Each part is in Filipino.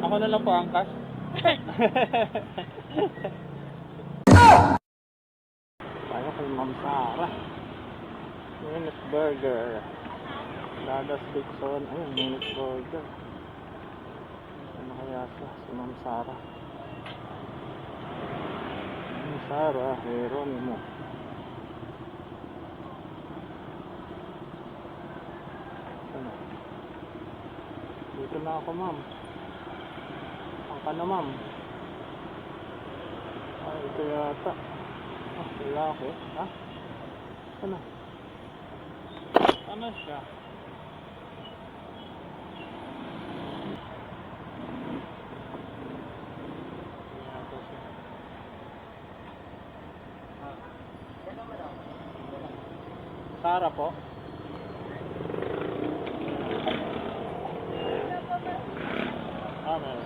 Ako na lang po angkas. Tayo kay Ma'am Sara. Minute Burger. Dadas Dixon. Ayun, Minute Burger. Ano kaya siya? Si Ma'am Sara. Ma'am Sara, Geronimo. Ano? Dito na ako, ma'am. Ang ka na, ma'am. Ay, ito yata. Ah, lalaki. Ha? Ano? Ano siya? Yata siya. Sara po. Meron.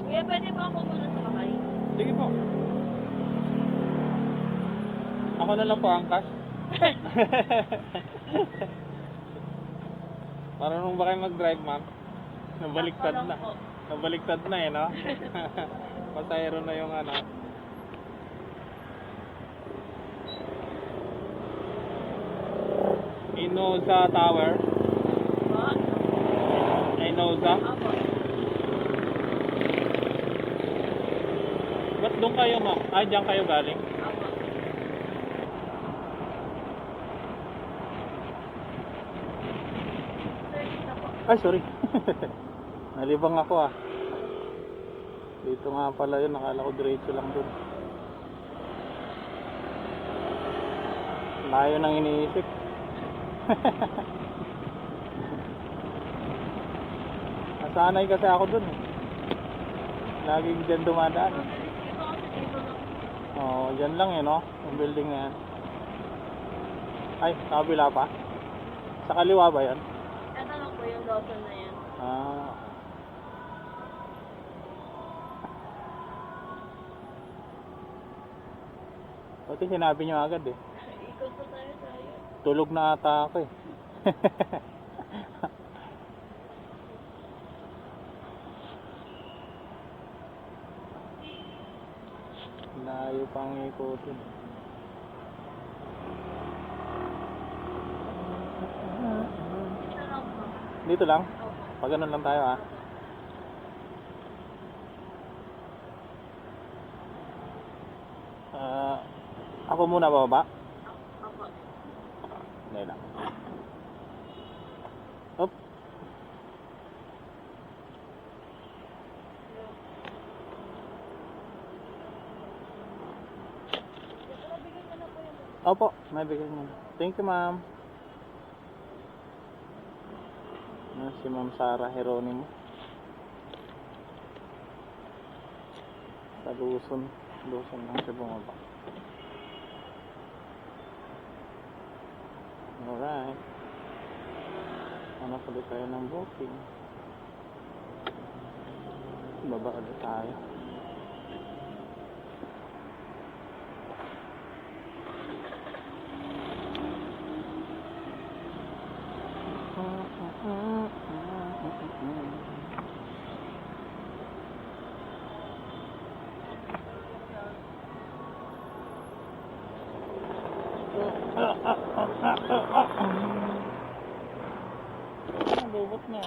Kuya, pwede ba ako muna sumakay? Sige po. Ako na lang po angkas. Marunong ba kayo mag-drive, ma'am? Nabaliktad na. Nabaliktad na no? Pasahero na yung ano. Inoza Tower. Ba? Inoza. Apo. Ba't doon kayo, ma'am? Ay, diyan kayo galing? Apo. Sir, dito po. Ay, sorry. Nalibang ako ah. Dito nga pala yun. Nakala ko diretso lang doon. Layo nang iniisip. Nasanay kasi ako doon eh. Laging dyan dumadaan eh. Dito kasi dito lang. Oo, dyan lang eh no? Yung building na yan. Ay, sa kabila pa? Sa kaliwa ba yan? Ito lang po yung Lawson na yan. Ah. Buti sinabi nyo agad eh. Ikot pa tayo. Tulog na ata ako eh. Layo pang ikutin. Dito lang po. Dito lang? Opo. Pag ganun lang tayo ah. Ako muna bababa? Opo. Hindi lang. Op. Opo, may bigay mo. Thank you, ma'am. Si Ma'am Sara Geronimo. Sa Luzon. Luzon lang siya bumaba. Alright. Ano pala tayo ng booking? Baba ulit tayo. Lubot na.